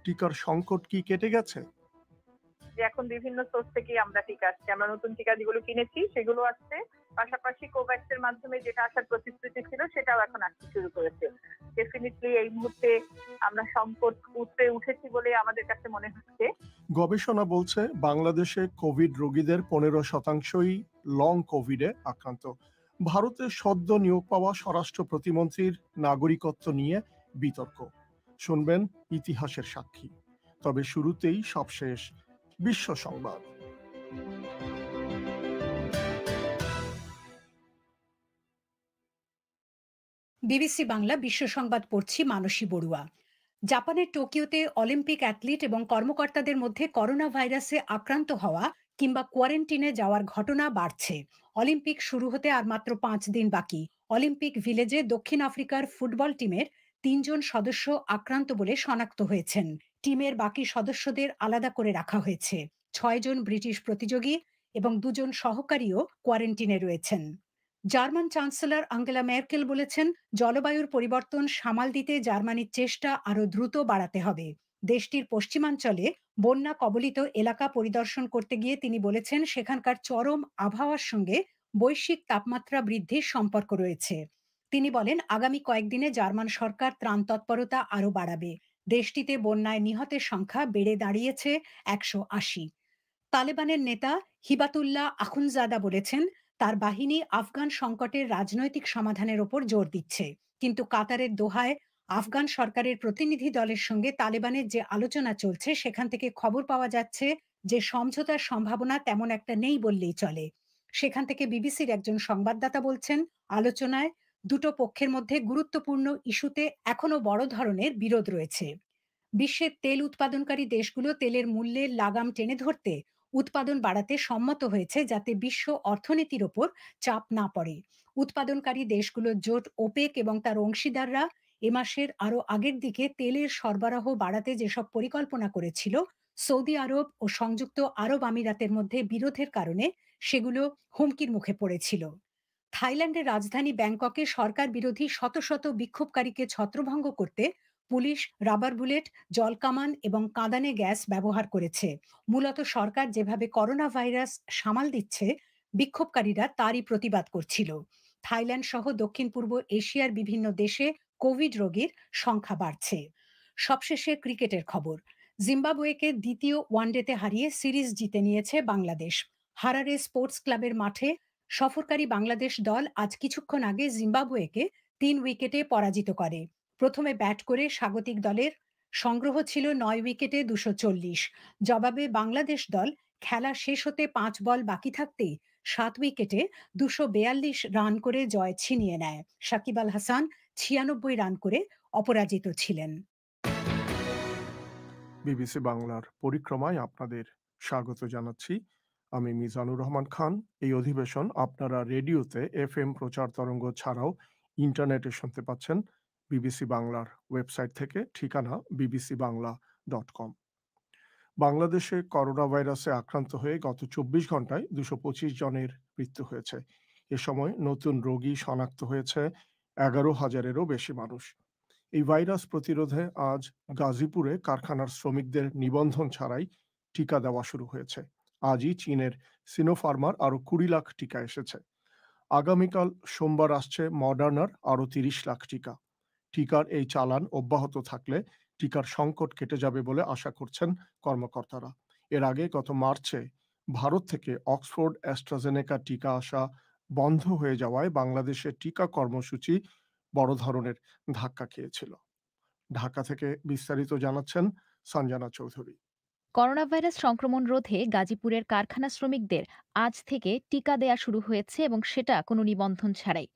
টিকার সংকট কি কেটে গেছে? যে এখন বিভিন্ন সোর্স থেকেই আমরা টিকা আসছে, আমরা নতুন টিকা যেগুলো কিনেছি সেগুলো আসছে, পাশাপাশি কোভ্যাক্স এর মাধ্যমে যেটা আসার প্রতিশ্রুতি ছিল সেটাও এখন আসতে শুরু করেছে। ডেফিনেটলি এই মুহূর্তে আমরা সংকট উঠতে উঠেছি বলে আমাদের কাছে মনে হচ্ছে। গবেষণা বলছে বাংলাদেশে কোভিড রোগীদের 15%ই লং কোভিডে আক্রান্ত। ভারতে সদ্য নিয়োগ পাওয়া স্বরাষ্ট্র প্রতিমন্ত্রীর নাগরিকত্ব নিয়ে বিতর্ক। শুনবেন ইতিহাসের সাক্ষী। তবে শুরুতেই সবশেষ বিশ্ব সংবাদ। বিবিসি বাংলা বিশ্ব সংবাদ পড়ছি মানসী বড়ুয়া। জাপানের টোকিওতে অলিম্পিক অ্যাথলিট এবং কর্মকর্তাদের মধ্যে করোনা ভাইরাসে আক্রান্ত হওয়া কিংবা কোয়ারেন্টিনে যাওয়ার ঘটনা বাড়ছে। অলিম্পিক শুরু হতে আর মাত্র 5 দিন বাকি। অলিম্পিক ভিলেজে দক্ষিণ আফ্রিকার ফুটবল টিমের 3জন সদস্য আক্রান্ত বলে শনাক্ত হয়েছেন। টিমের বাকি সদস্যদের আলাদা করে রাখা হয়েছে। 6জন ব্রিটিশ প্রতিযোগী এবং 2জন সহকারীও কোয়ারেন্টিনে রয়েছেন। জার্মান চ্যান্সেলর আঙ্গেলা মের্কেল বলেছেন, জলবায়ুর পরিবর্তন সামাল দিতে জার্মানির চেষ্টা আরো দ্রুত বাড়াতে হবে। দেশটির পশ্চিমাঞ্চলে বন্যা কবলিত এলাকা পরিদর্শন করতে গিয়ে তিনি বলেছেন, সেখানকার চরম আবহাওয়ার সঙ্গে বৈশ্বিক তাপমাত্রা বৃদ্ধির সম্পর্ক রয়েছে। তিনি বলেন, আগামী কয়েকদিনে জার্মান সরকার ত্রাণ তৎপরতা আরো বাড়াবে। দেশটিতে বন্যায় নিহতের সংখ্যা বেড়ে দাঁড়িয়েছে 180। তালেবানের নেতা হিবাতুল্লাহ আখুনজাদা বলেছেন, তার বাহিনী আফগান সংকটের রাজনৈতিক সমাধানের ওপর জোর দিচ্ছে। কিন্তু কাতারের দোহায় আফগান সরকারের প্রতিনিধি দলের সঙ্গে তালেবানের যে আলোচনা চলছে সেখান থেকে খবর পাওয়া যাচ্ছে যে সমঝোতার সম্ভাবনা তেমন একটা নেই বললেই চলে। সেখান থেকে বিবিসির একজন সংবাদদাতা বলছেন, আলোচনায় দুটো পক্ষের মধ্যে গুরুত্বপূর্ণ ইস্যুতে এখনো বড় ধরনের বিরোধ রয়েছে। বিশ্বের তেল উৎপাদনকারী দেশগুলো তেলের মূল্যের লাগাম টেনে ধরতে উৎপাদন বাড়াতে সম্মত হয়েছে, যাতে বিশ্ব অর্থনীতির ওপর চাপ না পড়ে। উৎপাদনকারী দেশগুলোর জোট ওপেক এবং তার অংশীদাররা এ মাসের আরো আগের দিকে তেলের সরবরাহ বাড়াতে যেসব পরিকল্পনা করেছিল, সৌদি আরব ও সংযুক্ত আরব আমিরাতের মধ্যে বিরোধের কারণে সেগুলো হুমকির মুখে পড়েছিল। থাইল্যান্ডের রাজধানী ব্যাংককে সরকার বিরোধী শত শত বিক্ষোভকারীকে ছত্রভঙ্গ করতে পুলিশ রাবার বুলেট, জলকামান এবং কাঁদানে গ্যাস ব্যবহার করেছে। মূলত সরকার যেভাবে করোনা ভাইরাস সামাল দিচ্ছে, বিক্ষোভকারীরা তারই প্রতিবাদ করছিল। থাইল্যান্ড সহ দক্ষিণ পূর্ব এশিয়ার বিভিন্ন দেশে কোভিড রোগীর সংখ্যা বাড়ছে। সবশেষে ক্রিকেটের খবর। জিম্বাবুয়েকে দ্বিতীয় ওয়ানডেতে হারিয়ে সিরিজ জিতে নিয়েছে বাংলাদেশ। হারারে স্পোর্টস ক্লাবের মাঠে সফরকারী বাংলাদেশ দল আজ কিছুক্ষণ আগে জিম্বাবুয়েকে 3 উইকেটে পরাজিত করে। প্রথমে ব্যাট করে স্বাগতিক দলের সংগ্রহ ছিল 9 উইকেটে 240। জবাবে বাংলাদেশ দল খেলা শেষ হতে 5 বল বাকি থাকতেই 7 উইকেটে 242 রান করে জয় ছিনিয়ে নেয়। সাকিব আল হাসান 96 রান করে অপরাজিত ছিলেন। বিবিসি বাংলার পরিক্রমায় আপনাদের স্বাগত জানাচ্ছি। আমি মিজানুর রহমান খান। এই অধিবেশন আপনারা রেডিওতে FM প্রচার তরঙ্গ ছাড়াও ইন্টারনেটে শুনতে পাচ্ছেন বিবিসি বাংলার ওয়েবসাইট থেকে, ঠিকানা bbcbangla.com। বাংলাদেশে করোনা ভাইরাসে আক্রান্ত হয়ে গত 24 ঘন্টায় 225 জনের মৃত্যু হয়েছে। এ সময় নতুন রোগী শনাক্ত হয়েছে 11,000-এরও বেশি মানুষ। এই ভাইরাস প্রতিরোধে আজ গাজীপুরে কারখানার শ্রমিকদের নিবন্ধন ছাড়াই টিকা দেওয়া শুরু হয়েছে। আজই চীনের সিনোফার্মার আরো 20 লাখ টিকা এসেছে। আগামীকাল সোমবার আসছে মডার্নার আরো 30 লাখ টিকা। টিকার এই চালান অব্যাহত থাকলে টিকার সংকট কেটে যাবে বলে আশা করছেন কর্মকর্তারা। এর আগে গত মার্চে ভারত থেকে অক্সফোর্ড অ্যাস্ট্রাজেনেকা টিকা আসা বন্ধ হয়ে যাওয়ায় বাংলাদেশের টিকা কর্মসূচি বড় ধরনের ধাক্কা খেয়েছিল। ঢাকা থেকে বিস্তারিত জানাচ্ছেন সঞ্জনা চৌধুরী। করোনা ভাইরাস সংক্রমণ রোধে গাজীপুরের কারখানা শ্রমিকদের আজ থেকে টিকা দেয়া শুরু হয়েছে এবং সেটা কোনো নিবন্ধন ছাড়াই।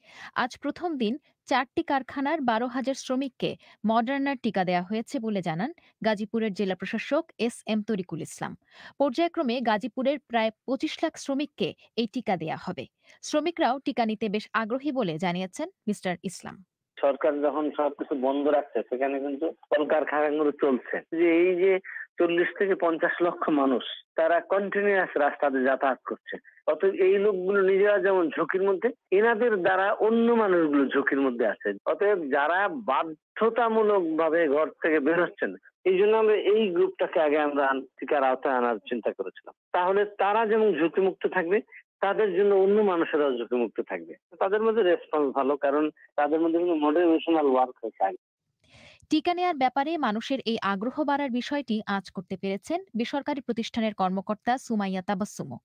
আজ প্রথম দিন 4টি কারখানার 12,000 শ্রমিককে মডার্নার টিকা দেয়া হয়েছে বলে জানান গাজীপুরের জেলা প্রশাসক SM তরিকুল ইসলাম। পর্যায়ক্রমে গাজীপুরের প্রায় 25 লাখ শ্রমিককে এই টিকা দেয়া হবে। শ্রমিকরাও টিকা নিতে বেশ আগ্রহী বলে জানিয়েছেন মিস্টার ইসলাম। সরকার যখন সবকিছু বন্ধ রাখছে, সেখানে কিন্তু কলকারখানাগুলো চলছে। যে এই যে 40 থেকে 50 লক্ষ মানুষ, তারা কন্টিনিউয়াস রাস্তাতে যাতায়াত করছে। অতএব এই লোকগুলো নিজেরা যেমন ঝুঁকির মধ্যে, এনাদের দ্বারা অন্য মানুষগুলো ঝুঁকির মধ্যে আছে। অতএব যারা বাধ্যতামূলক ভাবে ঘর থেকে বের হচ্ছেন, এই জন্য আমরা এই গ্রুপটাকে আগে আমরা টিকার আওতায় আনার চিন্তা করেছিলাম। তাহলে তারা যেমন ঝুঁকিমুক্ত থাকবে, তাদের জন্য অন্য মানুষেরাও ঝুঁকিমুক্ত থাকবে। তাদের মধ্যে রেসপন্স ভালো, কারণ তাদের মধ্যে কিন্তু মোটিভেশনাল ওয়ার্ক হয়েছে। টিকা নেয়ার ব্যাপারে মানুষের এই আগ্রহ বাড়ার বিষয়টি আঁচ করতে পেরেছেন বেসরকারি প্রতিষ্ঠানের কর্মকর্তা সুমাইয়া তাবাসসুমও।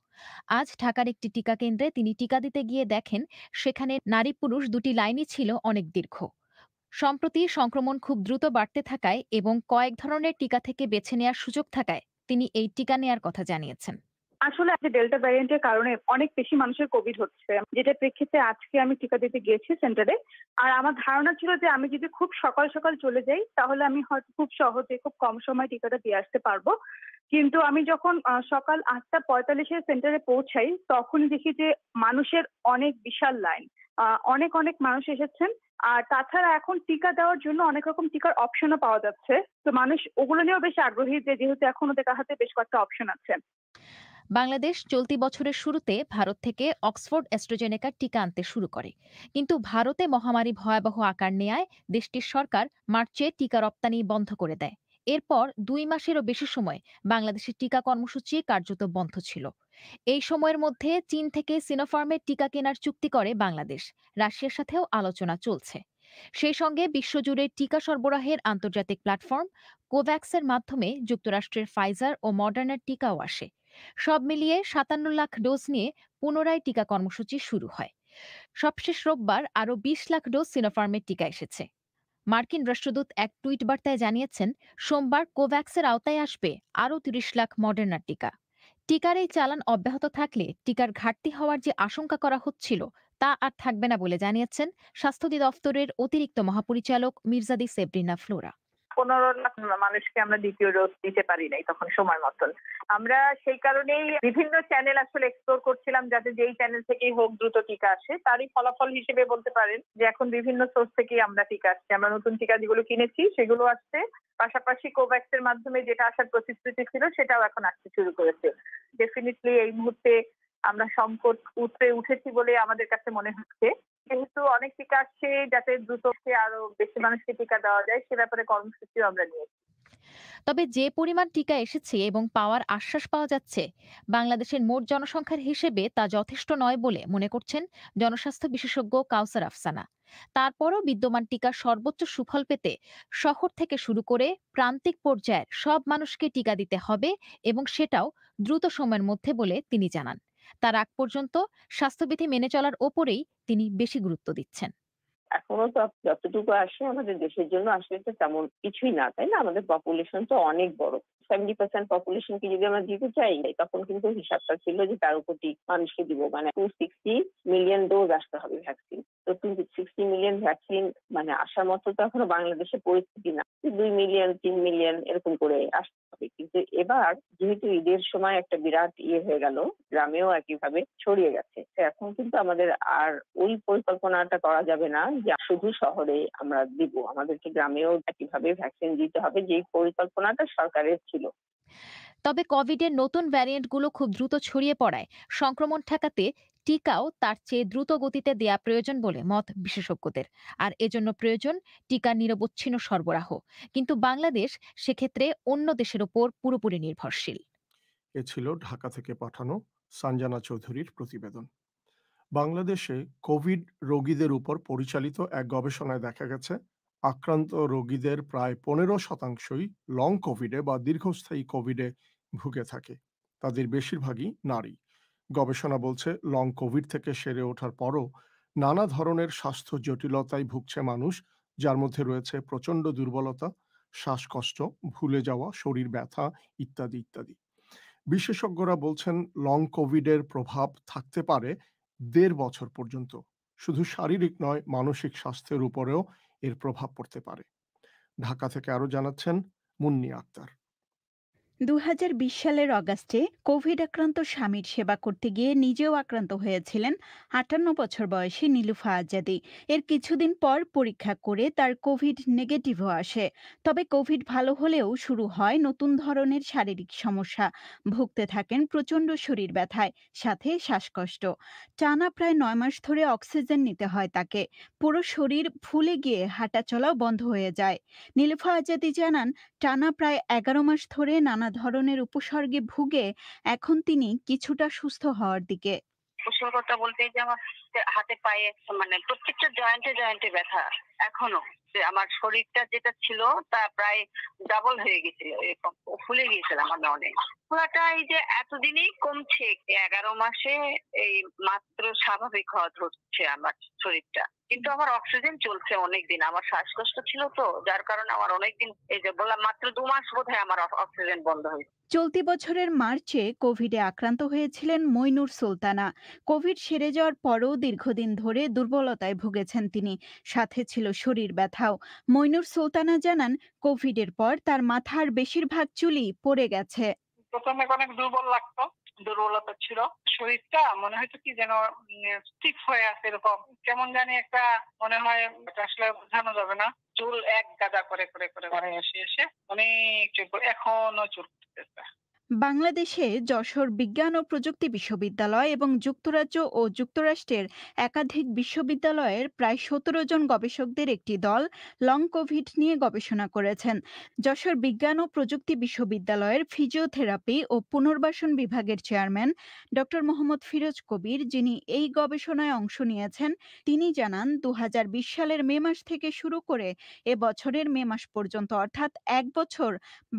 আজ ঢাকার একটি টিকা কেন্দ্রে তিনি টিকা দিতে গিয়ে দেখেন সেখানে নারী পুরুষ দুটি লাইনই ছিল অনেক দীর্ঘ। সম্প্রতি সংক্রমণ খুব দ্রুত বাড়তে থাকায় এবং কয়েক ধরনের টিকা থেকে বেছে নেওয়ার সুযোগ থাকায় তিনি এই টিকা নেয়ার কথা জানিয়েছেন। আসলে আজকে ডেল্টা ভ্যারিয়েন্টের কারণে অনেক বেশি মানুষের কোভিড হচ্ছে, যেটা প্রেক্ষিতে আজকে আমি টিকা দিতে গিয়েছি সেন্টারে। আর আমার ধারণা ছিল যে আমি যদি খুব সকাল সকাল চলে যাই তাহলে আমি হয়তো খুব সহজে খুব কম সময় টিকাটা দিয়ে আসতে পারবো। কিন্তু আমি যখন সকাল 8:45 সেন্টারে পৌঁছাই তখনই দেখি যে মানুষের অনেক বিশাল লাইন, অনেক অনেক মানুষ এসেছেন। আর তাছাড়া এখন টিকা দেওয়ার জন্য অনেক রকম টিকার অপশনও পাওয়া যাচ্ছে, তো মানুষ ওগুলো নিয়েও বেশ আগ্রহী যে যেহেতু এখন ওদের হাতে বেশ কয়েকটা অপশন আছে। বাংলাদেশ চলতি বছরের শুরুতে ভারত থেকে অক্সফোর্ড অ্যাস্ট্রাজেনেকার টিকা আনতে শুরু করে, কিন্তু ভারতে মহামারী ভয়াবহ আকার নেয়ায় দেশটির সরকার মার্চে টিকা রপ্তানি বন্ধ করে দেয়। এরপর 2 মাসেরও বেশি সময় বাংলাদেশের টিকা কর্মসূচি কার্যত বন্ধ ছিল। এই সময়ের মধ্যে চীন থেকে সিনোফার্মের টিকা কেনার চুক্তি করে বাংলাদেশ। রাশিয়ার সাথেও আলোচনা চলছে। সেই সঙ্গে বিশ্বজুড়ে টিকা সরবরাহের আন্তর্জাতিক প্ল্যাটফর্ম কোভ্যাক্সের মাধ্যমে যুক্তরাষ্ট্রের ফাইজার ও মডার্নার টিকাও আসে। সব মিলিয়ে 57 লাখ ডোজ নিয়ে পুনরায় টিকা কর্মসূচি শুরু হয়। সবশেষ রোববার আরও 20 লাখ ডোজ সিনোফার্মের টিকা এসেছে। মার্কিন রাষ্ট্রদূত এক টুইট বার্তায় জানিয়েছেন, সোমবার কোভ্যাক্সের আওতায় আসবে আরও 30 লাখ মডার্নার টিকা। টিকার এই চালান অব্যাহত থাকলে টিকার ঘাটতি হওয়ার যে আশঙ্কা করা হচ্ছিল তা আর থাকবে না বলে জানিয়েছেন স্বাস্থ্য অধিদপ্তরের অতিরিক্ত মহাপরিচালক মির্জাদি সেব্রিনা ফ্লোরা। 15 লাখ মানুষকে আমরা দ্বিতীয় ডোজ দিতে পারি নাই তখন সময় মতন। আমরা সেই কারণেই বিভিন্ন চ্যানেল আসলে এক্সপ্লোর করছিলাম যাতে যেই চ্যানেল থেকেই হোক দ্রুত টিকা আসে। তারই ফলাফল হিসেবে বলতে পারেন যে এখন বিভিন্ন সোর্স থেকেই আমরা টিকা আসছে। আমরা নতুন টিকা যেগুলো কিনেছি সেগুলো আসছে, পাশাপাশি কোভ্যাক্সের মাধ্যমে যেটা আসার প্রতিশ্রুতি ছিল সেটাও এখন আসতে শুরু করেছে। ডেফিনেটলি এই মুহূর্তে আমরা সংকট উঠেছি বলে আমাদের কাছে মনে হচ্ছে। যেহেতু অনেক টিকা আসছে, যাতে দ্রুত আরো বেশি মানুষকে টিকা দেওয়া যায় সে ব্যাপারে কর্মসূচিও আমরা নিয়েছি। তবে যে পরিমাণ টিকা এসেছে এবং পাওয়ার আশ্বাস পাওয়া যাচ্ছে, বাংলাদেশের মোট জনসংখ্যার হিসেবে তা যথেষ্ট নয় বলে মনে করছেন জনস্বাস্থ্য বিশেষজ্ঞ কাউসার আফসানা। তারপরও বিদ্যমান টিকার সর্বোচ্চ সুফল পেতে শহর থেকে শুরু করে প্রান্তিক পর্যায়ের সব মানুষকে টিকা দিতে হবে এবং সেটাও দ্রুত সময়ের মধ্যে বলে তিনি জানান। তার আগ পর্যন্ত স্বাস্থ্যবিধি মেনে চলার ওপরেই তিনি বেশি গুরুত্ব দিচ্ছেন। এখনো তো যতটুকু আসে আমাদের দেশের জন্য আসলে তো তেমন কিছুই না, তাই না? আমাদের পপুলেশন তো অনেক বড়। 70% পপুলেশনকে যদি আমরা দিতে চাই তখন কিন্তু হিসাবটা ছিল যে 13 কোটি মানুষকে দিব, মানে 260 মিলিয়ন ডোজ আসতে হবে ভ্যাকসিন। তো 260 মিলিয়ন ভ্যাকসিন মানে আসার মতো তো এখনো বাংলাদেশের পরিস্থিতি না। 2 মিলিয়ন 3 মিলিয়ন এরকম করে আসতে হবে। কিন্তু এবার যেহেতু ঈদের সময় একটা বিরাট হয়ে গেল, গ্রামেও একইভাবে ছড়িয়ে গেছে, তো এখন কিন্তু আমাদের আর ওই পরিকল্পনাটা করা যাবে না যে শুধু শহরে আমরা দিব, আমাদেরকে গ্রামেও একইভাবে ভ্যাকসিন দিতে হবে, যে পরিকল্পনাটা সরকারের ছিল। তবে কোভিডের নতুন ভ্যারিয়েন্টগুলো খুব দ্রুত ছড়িয়ে পড়ায় সংক্রমণ ঠেকাতে টিকাও তার চেয়ে দ্রুত গতিতে দেয়া প্রয়োজন বলে মত বিশেষজ্ঞদের। আর এজন্য প্রয়োজন টিকার নিরবচ্ছিন্ন সরবরাহ। কিন্তু বাংলাদেশ সেক্ষেত্রে অন্য দেশের ওপর পুরোপুরি নির্ভরশীল। এ ছিল ঢাকা থেকে পাঠানো সঞ্জনা চৌধুরীর প্রতিবেদন। বাংলাদেশে কোভিড রোগীদের উপর পরিচালিত এক গবেষণায় দেখা গেছে, আক্রান্ত রোগীদের প্রায় 15%ই লং কোভিডে বা দীর্ঘস্থায়ী কোভিডে ভুগে থাকে। তাদের বেশিরভাগই নারী। গবেষণা বলছে, লং কোভিড থেকে সেরে ওঠার পরও নানা ধরনের স্বাস্থ্য জটিলতায় ভুগছে মানুষ, যার মধ্যে রয়েছে প্রচণ্ড দুর্বলতা, শ্বাসকষ্ট, ভুলে যাওয়া, শরীর ব্যথা ইত্যাদি ইত্যাদি। বিশেষজ্ঞরা বলছেন, লং কোভিডের প্রভাব থাকতে পারে 1.5 বছর পর্যন্ত। শুধু শারীরিক নয়, মানসিক স্বাস্থ্যের উপরেও এর প্রভাব পড়তে পারে। ঢাকা থেকে আরো জানাচ্ছেন মুন্নি আক্তার। 2020 সালের অগাস্টে কোভিড আক্রান্ত স্বামীর সেবা করতে গিয়ে নিজেও আক্রান্ত হয়েছিলেন 58 বছর বয়সী নীলুফা আজাদি। এর কিছুদিন পর পরীক্ষা করে তার কোভিড নেগেটিভও আসে। তবে কোভিড ভালো হলেও শুরু হয় নতুন ধরনের শারীরিক সমস্যা। ভুগতে থাকেন প্রচণ্ড শরীর ব্যথায়, সাথে শ্বাসকষ্ট। টানা প্রায় 9 মাস ধরে অক্সিজেন নিতে হয় তাকে। পুরো শরীর ফুলে গিয়ে হাঁটাচলাও বন্ধ হয়ে যায়। নীলুফা আজাদি জানান, টানা প্রায় 11 মাস ধরে নানা ধরনের উপসর্গে ভুগে এখন তিনি কিছুটা সুস্থ হওয়ার দিকে। উপসর্গটা বলতে যে আমার হাতে পায়ে মানে প্রত্যেকটা জয়েন্টে জয়েন্টে ব্যথা এখনো। যে আমার শরীরটা যেটা ছিল তা প্রায় ডাবল হয়ে গেছিল, এরকম ফুলে গিয়েছিলাম আমি অনেক। পুরাটা এই যে এতদিনেই কমছে, 11 মাসে এই মাত্র স্বাভাবিক হওয়া ধরছে আমার শরীরটা। কিন্তু আমার অক্সিজেন চলছে অনেকদিন। আমার শ্বাসকষ্ট ছিল তো, যার কারণে আমার অনেকদিন, এই যে বললাম মাত্র 2 মাস বোধহয় আমার অক্সিজেন বন্ধ হয়েছে। চলতি বছরের মার্চে কোভিডে আক্রান্ত হয়েছিলেন মইনুর সুলতানা। কোভিড সেরে যাওয়ার পরও দীর্ঘদিন ধরে দুর্বলতায় ভুগেছেন তিনি, সাথে ছিল শরীর ব্যথাও। মইনুর সুলতানা জানান, কোভিডের পর তার মাথার বেশিরভাগ চুলই পড়ে গেছে। প্রথমে অনেক দুর্বল লাগতো, দুর্বলতা ছিল, শরীরটা মনে হয়তো কি যেন স্টিফ হয়ে আছে, এরকম কেমন জানি একটা মনে হয়, আসলে বোঝানো যাবে না। চুল এক গাদা করে করে করে করে এসে অনেক চুল, এখনো চুল উঠতেছে। বাংলাদেশে যশোর বিজ্ঞান ও প্রযুক্তি বিশ্ববিদ্যালয় এবং যুক্তরাজ্য ও যুক্তরাষ্ট্রের একাধিক বিশ্ববিদ্যালয়ের প্রায় 17 জন গবেষকদের একটি দল লং কোভিড নিয়ে গবেষণা করেছেন। যশোর বিজ্ঞান ও প্রযুক্তি বিশ্ববিদ্যালয়ের ফিজিওথেরাপি ও পুনর্বাসন বিভাগের চেয়ারম্যান ডক্টর মোহাম্মদ ফিরোজ কবির, যিনি এই গবেষণায় অংশ নিয়েছেন, তিনি জানান, 2020 সালের মে মাস থেকে শুরু করে এ বছরের মে মাস পর্যন্ত, অর্থাৎ 1 বছর,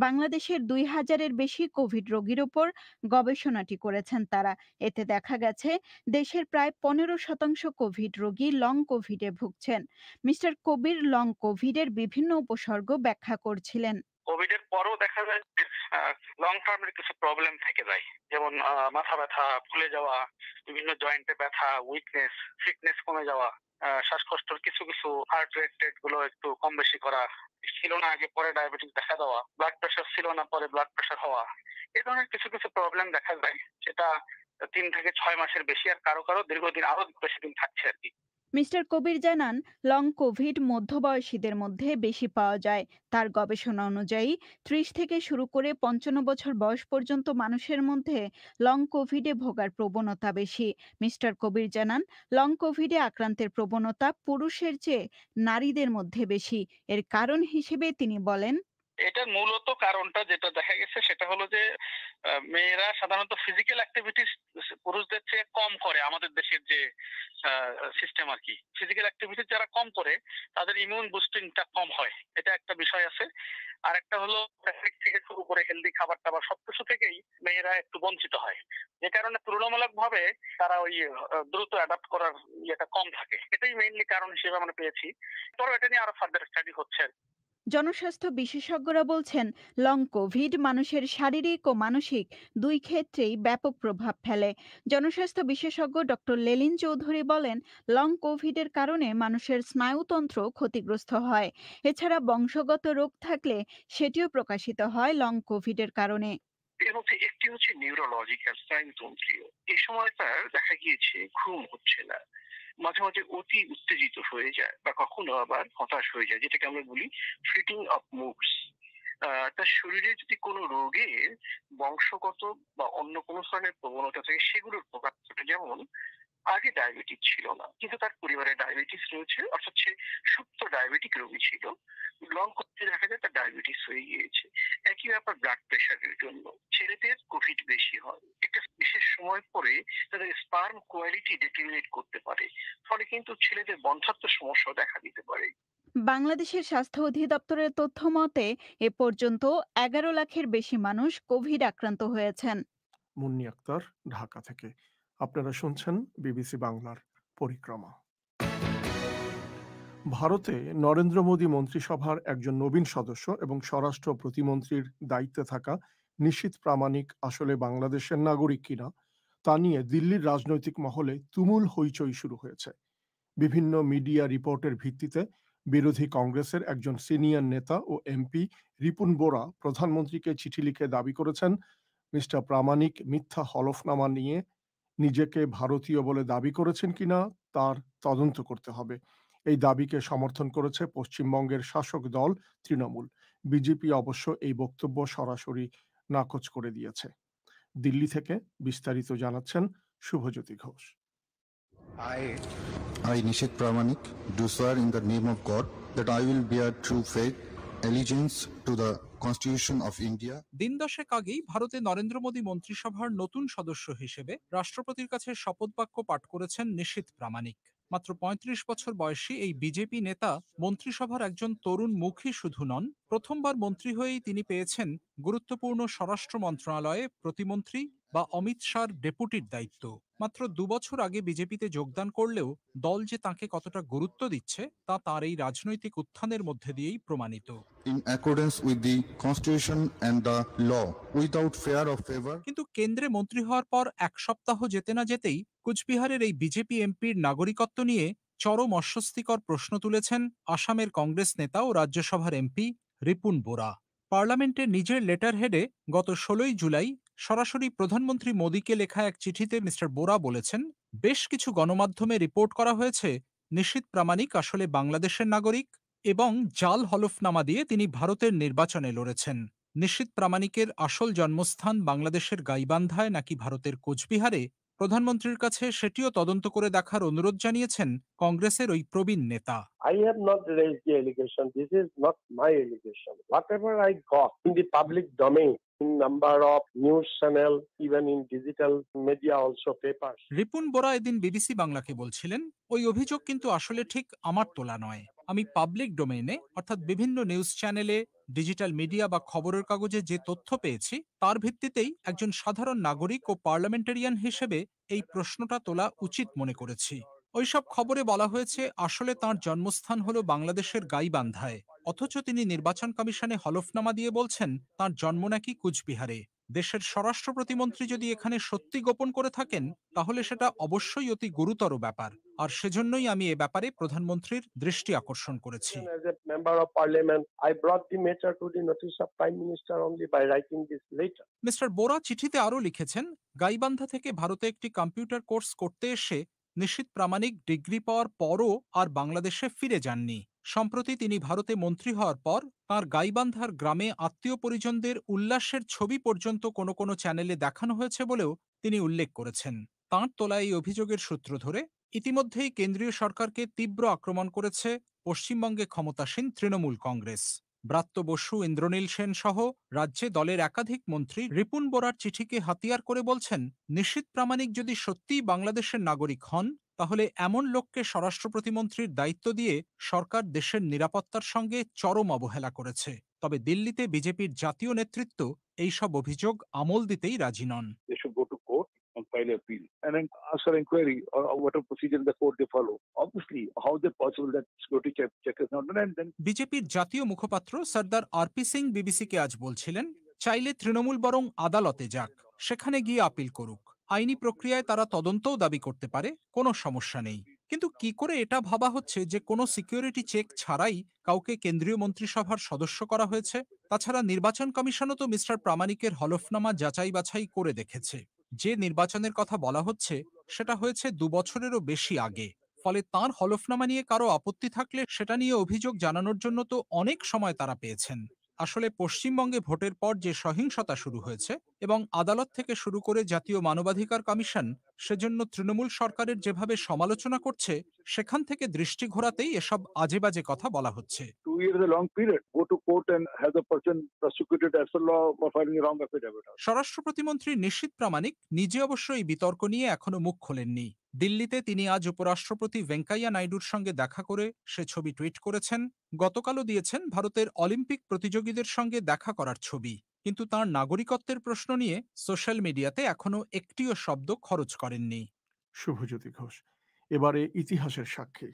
বাংলাদেশের 2000-এর বেশি কোভিড রোগীর উপর গবেষণাটি করেছেন তারা। এতে দেখা গেছে দেশের প্রায় 15% কোভিড রোগী লং কোভিডে ভুগছেন। মিস্টার কবির লং কোভিডের বিভিন্ন উপসর্গ ব্যাখ্যা করছিলেন। কোভিড এর পরও দেখা যায় লং টার্মের কিছু প্রবলেম থেকে যায়, যেমন মাথা ব্যথা, ফুলে যাওয়া, বিভিন্ন জয়েন্টে ব্যথা, উইকনেস, ফিটনেস কমে যাওয়া, শ্বাসকষ্টর কিছু কিছু হার্ট রেট গুলো একটু কম বেশি করা, ছিল না আগে পরে ডায়াবেটিস দেখা দেওয়া, ব্লাড প্রেশার ছিল না পরে ব্লাড প্রেশার হওয়া, এই ধরনের কিছু কিছু প্রবলেম দেখা যায়, সেটা 3 থেকে 6 মাসের বেশি, আর কারো কারো দীর্ঘদিন আরো বেশি দিন থাকছে আর কি। মিস্টার কবির জানান, লং কোভিড মধ্যবয়সীদের মধ্যে বেশি পাওয়া যায়। তার গবেষণা অনুযায়ী 30 থেকে শুরু করে 55 বছর বয়স পর্যন্ত মানুষের মধ্যে লং কোভিডে ভোগার প্রবণতা বেশি। মিস্টার কবির জানান, লং কোভিডে আক্রান্তের প্রবণতা পুরুষের চেয়ে নারীদের মধ্যে বেশি। এর কারণ হিসেবে তিনি বলেন, এটার মূলত কারণটা যেটা দেখা গেছে সেটা হলো যে মেয়েরা সাধারণত ফিজিক্যাল অ্যাক্টিভিটিস পুরুষদের চেয়ে কম করে। আমাদের দেশের যে সিস্টেম আর কি, ফিজিক্যাল অ্যাক্টিভিটি যারা কম করে তাদের ইমিউন বুস্টিংটা কম হয়, এটা একটা বিষয় আছে। আর একটা হলো থেকে শুরু করে হেলদি খাবার টাবার সবকিছু থেকেই মেয়েরা একটু বঞ্চিত হয়, যে কারণে তুলনামূলক ভাবে তারা ওই দ্রুত অ্যাডাপ্ট করার ইয়েটা কম থাকে। এটাই মেইনলি কারণ হিসেবে আমরা পেয়েছি। তবে এটা নিয়ে আরো ফার্দার স্টাডি হচ্ছে। জনস্বাস্থ্য বিশেষজ্ঞরা বলছেন, লং কোভিড মানুষের শারীরিক ও মানসিক দুই ক্ষেত্রেই ব্যাপক প্রভাব ফেলে। জনস্বাস্থ্য বিশেষজ্ঞ ডক্টর লেলিন চৌধুরী বলেন, লং কোভিডের কারণে মানুষের স্নায়ুতন্ত্র ক্ষতিগ্রস্ত হয়। এছাড়া বংশগত রোগ থাকলে সেটিও প্রকাশিত হয় লং কোভিডের কারণে। এর মধ্যে একটি হচ্ছে নিউরোলজিক্যাল, স্নায়ুতন্ত্রীয়। এই সময় তার দেখা গিয়েছে ঘুম হচ্ছে না, মাঝে মাঝে অতি উত্তেজিত হয়ে যায়, বা কখনো আবার হতাশ হয়ে যায়, যেটাকে আমরা বলি ফ্লিটিং অফ মুডস। তার শরীরে যদি কোনো রোগের বংশগত বা অন্য কোনো ধরনের প্রবণতা থাকে, সেগুলোর প্রকাশ ঘটে। যেমন আগে ডায়াবেটিস ছিল না, কিন্তু তার পরিবারে ডায়াবেটিস রয়েছে, অর্থাৎ সে সুপ্ত ডায়াবেটিক রোগী ছিল। লং কোভিডে দেখা যায় তার ডায়াবেটিস হয়ে গিয়েছে। একই ব্যাপার ব্লাড প্রেশারের জন্য। ছেলেদের কোভিড বেশি হয়, একটা বিশেষ সময় পরে তাদের স্পার্ম কোয়ালিটি ডিটেরিয়েট করতে পারে, ফলে কিন্তু ছেলেদের বন্ধ্যাত্ব সমস্যা দেখা দিতে পারে। বাংলাদেশের স্বাস্থ্য অধিদপ্তরের তথ্য মতে এ পর্যন্ত 11 লাখের বেশি মানুষ কোভিড আক্রান্ত হয়েছেন। মুন্নি আক্তার, ঢাকা থেকে। আপনারা শুনছেন বিবিসি বাংলার পরিক্রমা। ভারতে নরেন্দ্র মোদী মন্ত্রিসভার একজন নবীন সদস্য এবং স্বরাষ্ট্র প্রতিমন্ত্রীর দায়িত্বে থাকা নিশীথ প্রামাণিক আসলে বাংলাদেশের নাগরিক কিনা তা নিয়ে দিল্লির রাজনৈতিক মহলে তুমুল হইচই শুরু হয়েছে। বিভিন্ন মিডিয়া রিপোর্টের ভিত্তিতে বিরোধী কংগ্রেসের একজন সিনিয়র নেতা ও এমপি রিপুন বোরা প্রধানমন্ত্রীকে চিঠি লিখে দাবি করেছেন, মিস্টার প্রামাণিক মিথ্যা হলফনামা নিয়ে নিজেকে ভারতীয় বলে দাবি করেছেন কিনা তার তদন্ত করতে হবে। এই দাবিকে সমর্থন করেছে পশ্চিমবঙ্গের শাসক দল তৃণমূল। বিজেপি অবশ্য এই বক্তব্য সরাসরি নাকচ করে দিয়েছে। দিল্লি থেকে বিস্তারিত জানাচ্ছেন Shubhajyoti Ghosh. I, Nishit Pramanik, do swear in the name of God that I will bear true faith, allegiance to the Constitution of India. দিন দশেক আগেই ভারতে নরেন্দ্র মোদী মন্ত্রিসভার নতুন সদস্য হিসেবে রাষ্ট্রপতির কাছে শপথ বাক্য পাঠ করেছেন নিশীথ প্রামাণিক। মাত্র ৩৫ বছর বয়সী এই বিজেপি নেতা মন্ত্রিসভার একজন তরুণ মুখই শুধু নন, প্রথমবার মন্ত্রী হয়েই তিনি পেয়েছেন গুরুত্বপূর্ণ স্বরাষ্ট্র মন্ত্রণালয়ে প্রতিমন্ত্রী বা অমিত শাহর ডেপুটির দায়িত্ব। মাত্র ২ বছর আগে বিজেপিতে যোগদান করলেও দল যে তাঁকে কতটা গুরুত্ব দিচ্ছে তা তাঁর এই রাজনৈতিক উত্থানের মধ্যে দিয়েই প্রমাণিত। In accordance with the Constitution and the law, without fear of favor. কিন্তু কেন্দ্রে মন্ত্রী হওয়ার পর এক সপ্তাহ যেতে না যেতেই কুচবিহারের এই বিজেপি এমপির নাগরিকত্ব নিয়ে চরম অস্বস্তিকর প্রশ্ন তুলেছেন আসামের কংগ্রেস নেতা ও রাজ্যসভার এমপি রিপুন বোরা। পার্লামেন্টের নিজের লেটার হেডে গত ১৬ই জুলাই সরাসরি প্রধানমন্ত্রী মোদীকে লেখা এক চিঠিতে মিস্টার বোরা বলেছেন, বেশ কিছু গণমাধ্যমে রিপোর্ট করা হয়েছে নিশীথ প্রামাণিক আসলে বাংলাদেশের নাগরিক এবং জাল হলফনামা দিয়ে তিনি ভারতের নির্বাচনে লড়েছেন। নিশীথ প্রামাণিকের আসল জন্মস্থান বাংলাদেশের গাইবান্ধায় নাকি ভারতের কোচবিহারে, প্রধানমন্ত্রীর কাছে সেটিও তদন্ত করে দেখার অনুরোধ জানিয়েছেন কংগ্রেসের ওই প্রবীণ নেতা। I have not raised the allegation. This is not my allegation. Whatever I got in the public domain, in number of news channel, even in digital media also papers. Ripun বোরা এদিন বিবিসি বাংলাকে বলছিলেন, ওই অভিযোগ কিন্তু আসলে ঠিক আমার তোলা নয়। আমি পাবলিক ডোমেইনে অর্থাৎ বিভিন্ন নিউজ চ্যানেলে, ডিজিটাল মিডিয়া বা খবরের কাগজে যে তথ্য পেয়েছি তার ভিত্তিতেই একজন সাধারণ নাগরিক ও পার্লামেন্টারিয়ান হিসেবে এই প্রশ্নটা তোলা উচিত মনে করেছি। ওইসব খবরে বলা হয়েছে আসলে তাঁর জন্মস্থান হলো বাংলাদেশের গাইবান্ধায়, অথচ তিনি নির্বাচন কমিশনে হলফনামা দিয়ে বলছেন তাঁর জন্ম নাকি কুচবিহারে। দেশের স্বরাষ্ট্র প্রতিমন্ত্রী যদি এখানে সত্যি গোপন করে থাকেন তাহলে সেটা অবশ্যই অতি গুরুতর ব্যাপার, আর সেজন্যই আমি এ ব্যাপারে প্রধানমন্ত্রীর দৃষ্টি আকর্ষণ করেছি। As a member of parliament, I brought the matter to the notice of Prime Minister only by writing this letter. Mister Bora চিঠিতে আরও লিখেছেন, গাইবান্ধা থেকে ভারতে একটি কম্পিউটার কোর্স করতে এসে নিশীথ প্রামাণিক ডিগ্রি পাওয়ার পরও আর বাংলাদেশে ফিরে যাননি। সম্প্রতি তিনি ভারতে মন্ত্রী হওয়ার পর তাঁর গাইবান্ধার গ্রামে আত্মীয় পরিজনদের উল্লাসের ছবি পর্যন্ত কোনো কোনো চ্যানেলে দেখানো হয়েছে বলেও তিনি উল্লেখ করেছেন। তাঁর তোলা এই অভিযোগের সূত্র ধরে ইতিমধ্যেই কেন্দ্রীয় সরকারকে তীব্র আক্রমণ করেছে পশ্চিমবঙ্গে ক্ষমতাসীন তৃণমূল কংগ্রেস। ব্রাত্য বসু, ইন্দ্রনীল সেন সহ রাজ্যে দলের একাধিক মন্ত্রী রিপুন বোরার চিঠিকে হাতিয়ার করে বলছেন, নিশীথ প্রামাণিক যদি সত্যিই বাংলাদেশের নাগরিক হন তাহলে এমন লোককে স্বরাষ্ট্র প্রতিমন্ত্রীর দায়িত্ব দিয়ে সরকার দেশের নিরাপত্তার সঙ্গে চরম অবহেলা করেছে। তবে দিল্লিতে বিজেপির জাতীয় নেতৃত্ব এই সব অভিযোগ আমল দিতেই রাজি নন। File appeal and then ask for inquiry or whatever procedure in the court they follow. Obviously, how is it possible that security check is not done? And then বিজেপির জাতীয় মুখপাত্র সর্দার আরপি সিং বিবিসিকে আজ বলছিলেন, চাইলে তৃণমূল বরং আদালতে যাক, সেখানে গিয়ে আপিল করুক, আইনি প্রক্রিয়ায় তারা তদন্তও দাবি করতে পারে, কোনো সমস্যা নেই। কিন্তু কি করে এটা ভাবা হচ্ছে যে কোনো সিকিউরিটি চেক ছাড়াই কাউকে কেন্দ্রীয় মন্ত্রিসভার সদস্য করা হয়েছে? তাছাড়া নির্বাচন কমিশনও তো মিস্টার প্রামাণিকের হলফনামা যাচাই বাছাই করে দেখেছে। যে নির্বাচনের কথা বলা হচ্ছে সেটা হয়েছে ২ বছরেরও বেশি আগে। ফলে তাঁর হলফনামা নিয়ে কারো আপত্তি থাকলে সেটা নিয়ে অভিযোগ জানানোর জন্য তো অনেক সময় তারা পেয়েছেন। আসলে পশ্চিমবঙ্গে ভোটের পর যে সহিংসতা শুরু হয়েছে এবং আদালত থেকে শুরু করে জাতীয় মানবাধিকার কমিশন সেজন্য তৃণমূল সরকারের যেভাবে সমালোচনা করছে, সেখান থেকে দৃষ্টি ঘোরাতেই এসব আজেবাজে কথা বলা হচ্ছে। 2 years is a long period. Go to court and have the person prosecuted as per law for filing a wrong affidavit. স্বরাষ্ট্র প্রতিমন্ত্রী নিশীথ প্রামাণিক নিজে অবশ্য এই বিতর্ক নিয়ে এখনো মুখ খোলেননি। দিল্লিতে তিনি আজ উপরাষ্ট্রপতি ভেঙ্কাইয়া নাইডুর সঙ্গে দেখা করে সে ছবি টুইট করেছেন। গতকালও দিয়েছেন ভারতের অলিম্পিক প্রতিযোগীদের সঙ্গে দেখা করার ছবি। কিন্তু তাঁর নাগরিকত্বের প্রশ্ন নিয়ে সোশ্যাল মিডিয়াতে এখনো একটিও শব্দ খরচ করেননি। শুভজ্যোতি ঘোষ। এবারে ইতিহাসের সাক্ষী।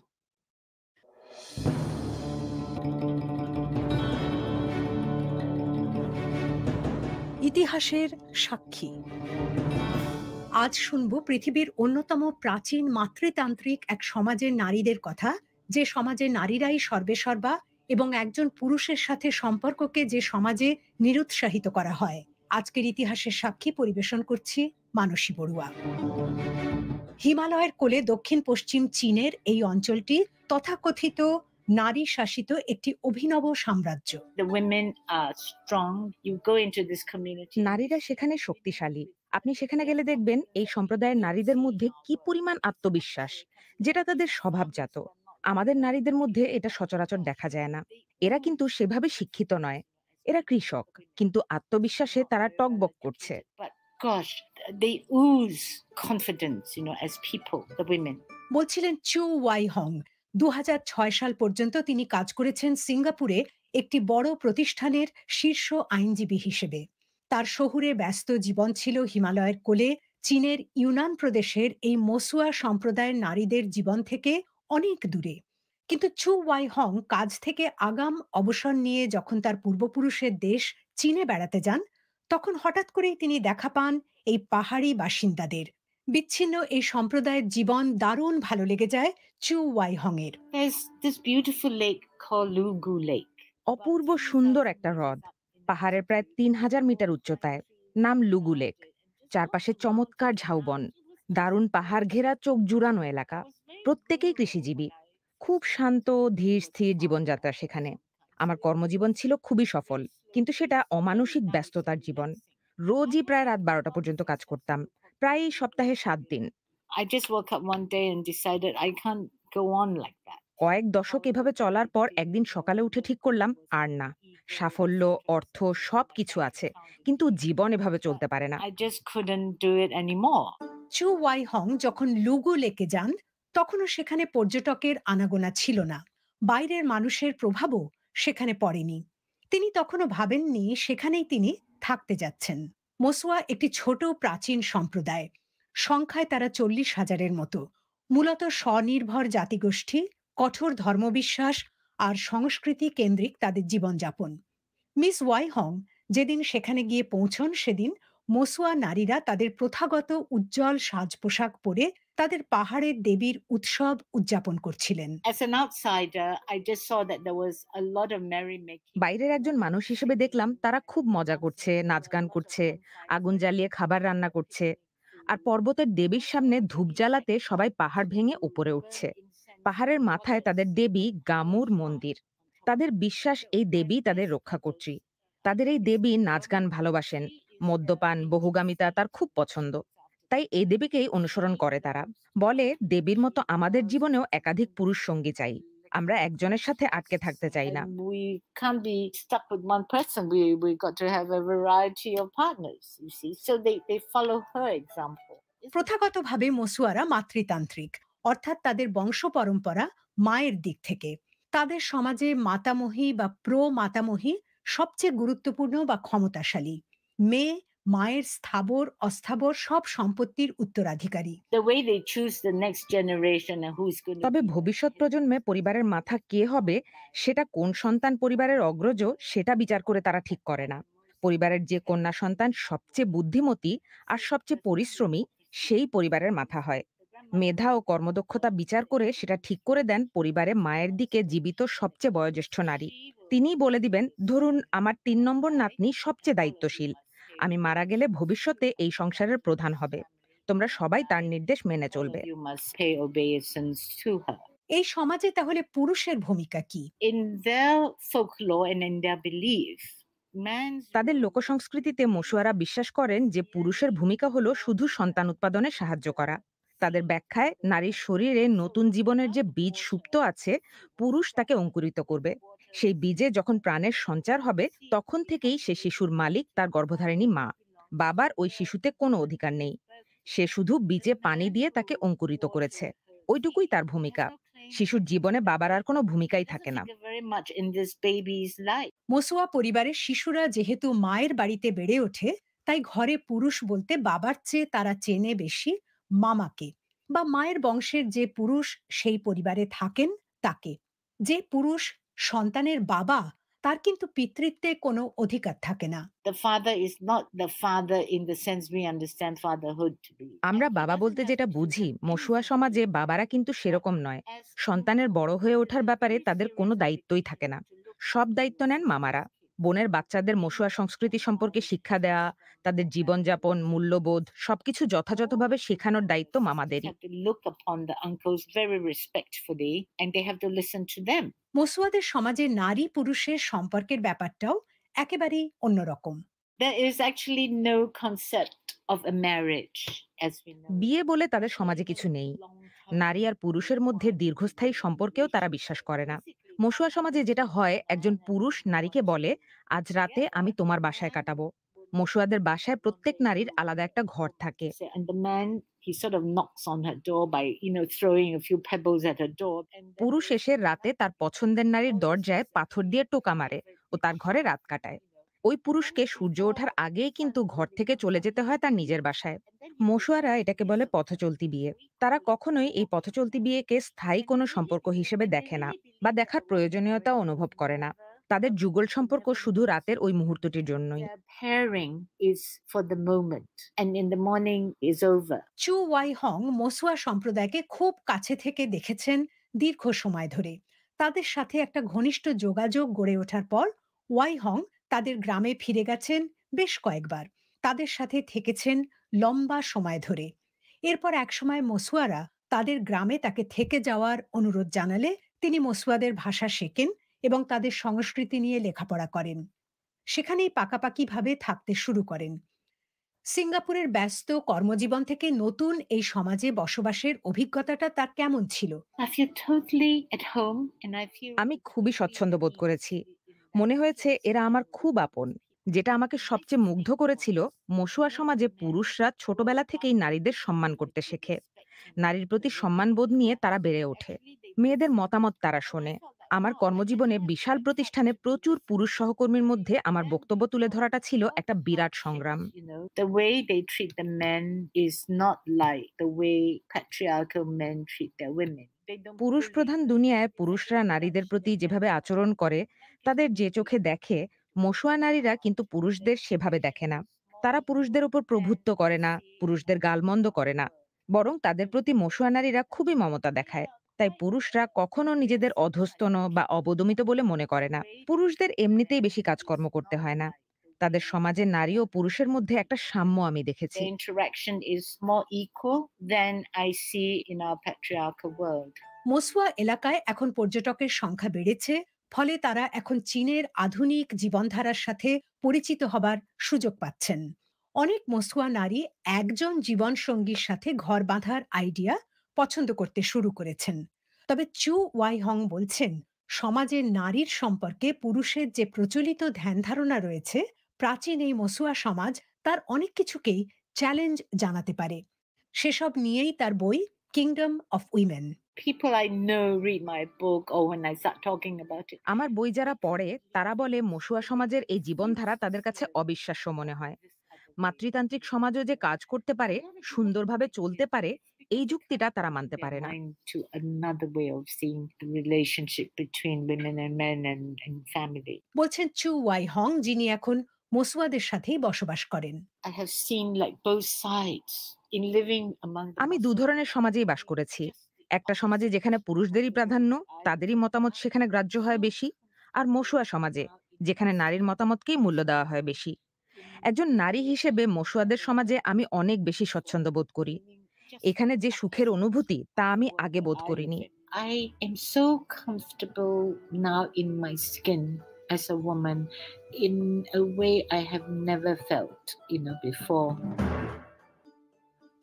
ইতিহাসের সাক্ষী। আজ শুনব পৃথিবীর অন্যতম প্রাচীন মাতৃতান্ত্রিক এক সমাজের নারীদের কথা, যে সমাজে নারীরাই সর্বেসর্বা এবং একজন পুরুষের সাথে সম্পর্ককে যে সমাজে নিরুৎসাহিত করা হয়। আজকের ইতিহাসের সাক্ষী পরিবেশন করছি মানসী বড়ুয়া। হিমালয়ের কোলে দক্ষিণ পশ্চিম চীনের এই অঞ্চলটি তথাকথিত নারী শাসিত একটি অভিনব সাম্রাজ্য। নারীরা সেখানে শক্তিশালী। আপনি সেখানে গেলে দেখবেন এই সম্প্রদায়ের নারীদের মধ্যে কি পরিমাণ আত্মবিশ্বাস, যেটা তাদের স্বভাবজাত। আমাদের নারীদের মধ্যে এটা সচরাচর দেখা যায় না। এরা কিন্তু সেভাবে শিক্ষিত নয়, এরা কৃষক, কিন্তু আত্মবিশ্বাসে তারা টকবক করছে। বলছিলেন চু ওয়াই হং। 2006 সাল পর্যন্ত তিনি কাজ করেছেন সিঙ্গাপুরে একটি বড় প্রতিষ্ঠানের শীর্ষ আইনজীবী হিসেবে। তার শহুরে ব্যস্ত জীবন ছিল হিমালয়ের কোলে চীনের ইউনান প্রদেশের এই মসুয়া সম্প্রদায়ের নারীদের জীবন থেকে অনেক দূরে। কিন্তু চু ওয়াই হং কাজ থেকে আগাম অবসর নিয়ে যখন তার পূর্বপুরুষের দেশ চীনে বেড়াতে যান, তখন হঠাৎ করেই তিনি দেখা পান এই পাহাড়ি বাসিন্দাদের। বিচ্ছিন্ন এই সম্প্রদায়ের জীবন দারুণ ভালো লেগে যায় চু ওয়াই হং এর। অপূর্ব সুন্দর একটা হ্রদ, পাহাড়ের প্রায় 3000 মিটার উচ্চতায়, নাম লুগু লেক। চারপাশে চমৎকার ঝাউবন, দারুণ পাহাড় ঘেরা চোখ জুড়ানো এলাকা। প্রত্যেকেই কৃষিজীবী। খুব শান্ত ধীর স্থির জীবনযাত্রা সেখানে। আমার কর্মজীবন ছিল খুবই সফল, কিন্তু সেটা অমানসিক ব্যস্ততার জীবন। রোজই প্রায় রাত 12টা পর্যন্ত কাজ করতাম, প্রায় সপ্তাহে 7 দিন। কয়েক দশক এভাবে চলার পর একদিন সকালে উঠে ঠিক করলাম, আর না। সাফল্য, অর্থ সবকিছু আছে, কিন্তু জীবন এভাবে চলতে পারে না। চু ওয়াই হং যখন লুগু লেকে যান, তখনও সেখানে পর্যটকের আনাগোনা ছিল না। বাইরের মানুষের প্রভাবও সেখানে পড়েনি। তিনি তখনও ভাবেননি সেখানেই তিনি থাকতে যাচ্ছেন। মসুয়া একটি ছোট প্রাচীন সম্প্রদায়। সংখ্যায় তারা 40,000-এর মতো। মূলত স্বনির্ভর জাতিগোষ্ঠী, কঠোর ধর্মবিশ্বাস আর সংস্কৃতি কেন্দ্রিক তাদের জীবনযাপন। মিস ওয়াই হং যেদিন সেখানে গিয়ে পৌঁছন, সেদিন মসুয়া নারীরা তাদের প্রথাগত উজ্জ্বল সাজ পোশাক পরে তাদের পাহাড়ের দেবীর উৎসব উদযাপন করছিলেন। বাইরের একজন মানুষ হিসেবে দেখলাম তারা খুব মজা করছে, নাচ গান করছে, আগুন জ্বালিয়ে খাবার রান্না করছে। আর পর্বতের দেবীর সামনে ধূপ জ্বালাতে সবাই পাহাড় ভেঙে উপরে উঠছে। পাহাড়ের মাথায় তাদের দেবী গামুর মন্দির। তাদের বিশ্বাস এই দেবী তাদের রক্ষাকর্ত্রী। তাদের এই দেবী নাচ গান ভালোবাসেন, মদ্যপান, বহুগামিতা তার খুব পছন্দ। তাই এই দেবীকেই অনুসরণ করে তারা। বলে, দেবীর মতো আমাদের জীবনেও একাধিক পুরুষ সঙ্গী চাই, আমরা একজনের সাথে আটকে থাকতে চাই না। প্রথাগতভাবে মসুয়ারা মাতৃতান্ত্রিক, অর্থাৎ তাদের বংশ পরম্পরা মায়ের দিক থেকে। তাদের সমাজে মাতামহী বা প্রো মাতামহী সবচেয়ে গুরুত্বপূর্ণ বা ক্ষমতাশালী। মেয়ে মায়ের স্থাবর অস্থাবর সব সম্পত্তির উত্তরাধিকারী। তবে ভবিষ্যৎ প্রজন্মে পরিবারের মাথা কে হবে, সেটা কোন সন্তান পরিবারের অগ্রজ, সেটা বিচার করে তারা ঠিক করে না। পরিবারের যে কন্যা সন্তান সবচেয়ে বুদ্ধিমতী আর সবচেয়ে পরিশ্রমী, সেই পরিবারের মাথা হয়। মেধা ও কর্মদক্ষতা বিচার করে সেটা ঠিক করে দেন পরিবারে মায়ের দিকে জীবিত সবচেয়ে বয়োজ্যেষ্ঠ নারী। তিনিই বলে দিবেন, ধরুন আমার 3 নম্বর নাতনি সবচেয়ে দায়িত্বশীল, আমি মারা গেলে ভবিষ্যতে এই সংসারের প্রধান হবে, তোমরা সবাই তার নির্দেশ মেনে চলবে। এই সমাজে তাহলে পুরুষের ভূমিকা কি? তাদের লোকসংস্কৃতিতে মসুয়ারা বিশ্বাস করেন যে পুরুষের ভূমিকা হলো শুধু সন্তান উৎপাদনে সাহায্য করা। তাদের ব্যাখ্যায় নারীর শরীরে নতুন জীবনের যে বীজ সুপ্ত আছে, পুরুষ তাকে অঙ্কুরিত করবে। সেই বীজে যখন প্রাণের সঞ্চার হবে, তখন থেকেই সে শিশুর মালিক তার গর্ভধারিণী মা। বাবার ওই শিশুতে কোনো অধিকার নেই, সে শুধু বীজে পানি দিয়ে তাকে অঙ্কুরিত করেছে, ওইটুকুই তার ভূমিকা। শিশুর জীবনে বাবার আর কোনো ভূমিকাই থাকে না। মসুয়া পরিবারের শিশুরা যেহেতু মায়ের বাড়িতে বেড়ে ওঠে, তাই ঘরে পুরুষ বলতে বাবার চেয়ে তারা চেনে বেশি মামাকে, বা মায়ের বংশের যে পুরুষ সেই পরিবারে থাকেন তাকে। যে পুরুষ সন্তানের বাবা, তার কিন্তু পিতৃত্বে কোনো অধিকার থাকে না। The father is not the father in the sense we understand fatherhood to be. আমরা বাবা বলতে যেটা বুঝি, মশুয়া সমাজে বাবারা কিন্তু সেরকম নয়। সন্তানের বড় হয়ে ওঠার ব্যাপারে তাদের কোনো দায়িত্বই থাকে না। সব দায়িত্ব নেন মামারা। বোনের বাচ্চাদের মশুয়া সংস্কৃতি সম্পর্কে শিক্ষা দেওয়া, তাদের জীবনযাপন, মূল্যবোধ সবকিছু যথাযথভাবে শেখানোর দায়িত্ব মামাদেরই। Have to look upon the uncles very respectfully and they have to listen to them. মসুয়াদের সমাজে নারী পুরুষের সম্পর্কের ব্যাপারটাও একেবারেই অন্যরকম। There is actually no concept of a marriage as we know. বিয়ে বলে তাদের সমাজে কিছু নেই। নারী আর পুরুষের মধ্যে দীর্ঘস্থায়ী সম্পর্কেও তারা বিশ্বাস করে না। মশুয়া সমাজে যেটা হয়, একজন পুরুষ নারীকে বলে, আজ রাতে আমি তোমার বাসায় কাটাবো। মশুয়াদের বাসায় প্রত্যেক নারীর আলাদা একটা ঘর থাকে। And the man, he sort of knocks on her door by, throwing a few pebbles at her door. পুরুষ এসে রাতে তার পছন্দের নারীর দরজায় পাথর দিয়ে টোকা মারে ও তার ঘরে রাত কাটায়। ওই পুরুষকে সূর্য ওঠার আগেই কিন্তু ঘর থেকে চলে যেতে হয় তার নিজের বাসায়। মশুয়ারা এটাকে বলে পথচলতি বিয়ে। তারা কখনোই এই পথচলতি বিয়েকে স্থায়ী কোনো সম্পর্ক হিসেবে দেখে না বা দেখার প্রয়োজনীয়তা অনুভব করে না। তাদের যুগল সম্পর্ক শুধু রাতের ওই মুহূর্তটির জন্যই। Pairing is for the moment and in the morning is over. চু ওয়াই হং মসুয়া সম্প্রদায়কে খুব কাছে থেকে দেখেছেন দীর্ঘ সময় ধরে। তাদের সাথে একটা ঘনিষ্ঠ যোগাযোগ গড়ে ওঠার পর ওয়াই হং তাদের গ্রামে ফিরে গেছেন বেশ কয়েকবার। তাদের সাথে থেকেছেন লম্বা সময় ধরে। এরপর একসময় মসুয়ারা তাদের গ্রামে তাকে থেকে যাওয়ার অনুরোধ জানালে তিনি মসুয়াদের ভাষা শেখেন এবং তাদের সংস্কৃতি নিয়ে লেখাপড়া করেন। সেখানেই পাকাপাকিভাবে থাকতে শুরু করেন। সিঙ্গাপুরের ব্যস্ত কর্মজীবন থেকে নতুন এই সমাজে বসবাসের অভিজ্ঞতাটা তার কেমন ছিল? I feel totally at home and I feel আমি খুবই স্বচ্ছন্দ বোধ করেছি। মনে হয়েছে এরা আমার খুব আপন। যেটা আমাকে সবচেয়ে মুগ্ধ করেছিল, মশুয়া সমাজে পুরুষরা ছোটবেলা থেকেই নারীদের সম্মান করতে শেখে। নারীর প্রতি সম্মানবোধ নিয়ে তারা বেড়ে ওঠে। মেয়েদের মতামত তারা শোনে। আমার কর্মজীবনে বিশাল প্রতিষ্ঠানে প্রচুর পুরুষ সহকর্মীর মধ্যে আমার বক্তব্য তুলে ধরাটা ছিল একটা বিরাট সংগ্রাম। the way they treat the men is not like the way patriarchal men treat their women. পুরুষ প্রধান দুনিয়ায় পুরুষরা নারীদের প্রতি যেভাবে আচরণ করে, তাদের যে চোখে দেখে, মশুয়া নারীরা কিন্তু পুরুষদের সেভাবে দেখে না। তারা পুরুষদের উপর প্রভুত্ব করে না, পুরুষদের গালমন্দ করে না, বরং তাদের প্রতি মশুয়া নারীরা খুবই মমতা দেখায়। তাই পুরুষরা কখনো নিজেদের অধস্তন বা অবদমিত বলে মনে করে না। পুরুষদের এমনিতেই বেশি কাজকর্ম করতে হয় না। তাদের সমাজে নারী ও পুরুষের মধ্যে একটা সাম্য আমি দেখেছি। The interaction is more equal than I see in our patriarchal world. Masua এলাকায় এখন পর্যটকের সংখ্যা বেড়েছে, ফলে তারা এখন চীনের আধুনিক জীবনধারার সাথে পরিচিত হবার সুযোগ পাচ্ছেন। অনেক মসুয়া নারী একজন জীবন সঙ্গীর সাথে ঘর বাঁধার আইডিয়া পছন্দ করতে শুরু করেছেন। তবে চু ওয়াই হং বলছেন, সমাজে নারীর সম্পর্কে পুরুষের যে প্রচলিত ধ্যান ধারণা রয়েছে, প্রাচীন এই মসুয়া সমাজ তার অনেক কিছুকেই চ্যালেঞ্জ জানাতে পারে। সেসব নিয়েই তার বই kingdom of women. People I know read my book or when I start talking about it. আমার বই যারা পড়ে তারা বলে মশুয়া সমাজের এই জীবনধারা তাদের কাছে অবিশ্বাস্য মনে হয়। মাতৃতান্ত্রিক সমাজও যে কাজ করতে পারে, সুন্দরভাবে চলতে পারে, এই যুক্তিটা তারা মানতে পারে না। To another way of seeing the relationship between women and men and family. বলছেন চু ওয়াই হং, যিনি এখন মসুয়াদের সাথেই বসবাস করেন। I have seen like both sides in living among the আমি দু ধরনের সমাজেই বাস করেছি। একটা সমাজে যেখানে পুরুষদেরই প্রাধান্য, তাদেরই মতামত সেখানে গ্রাহ্য হয় বেশি, আর মশুয়া সমাজে যেখানে নারীর মতামতকেই মূল্য দেওয়া হয় বেশি। একজন নারী হিসেবে মশুয়াদের সমাজে আমি অনেক বেশি স্বচ্ছন্দ বোধ করি। এখানে যে সুখের অনুভূতি তা আমি আগে বোধ করিনি। I am so comfortable now in my skin as a woman in a way I have never felt, before.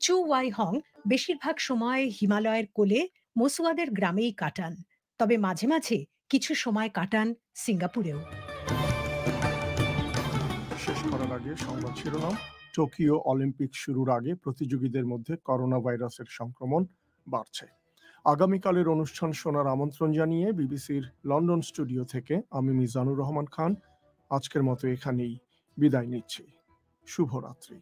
চু ওয়াই হং বেশিরভাগ সময় হিমালয়ের কোলে মসুয়াদের গ্রামেই কাটান, তবে মাঝে মাঝে কিছু সময় কাটান সিঙ্গাপুরেও। শেষ করার আগে সংবাদ শিরোনাম। টোকিও অলিম্পিক শুরুর আগে প্রতিযোগীদের মধ্যে করোনা ভাইরাসের সংক্রমণ বাড়ছে। আগামীকালের অনুষ্ঠান শোনার আমন্ত্রণ জানিয়ে বিবিসির লন্ডন স্টুডিও থেকে আমি মিজানুর রহমান খান আজকের মতো এখানেই বিদায় নিচ্ছি। শুভরাত্রি।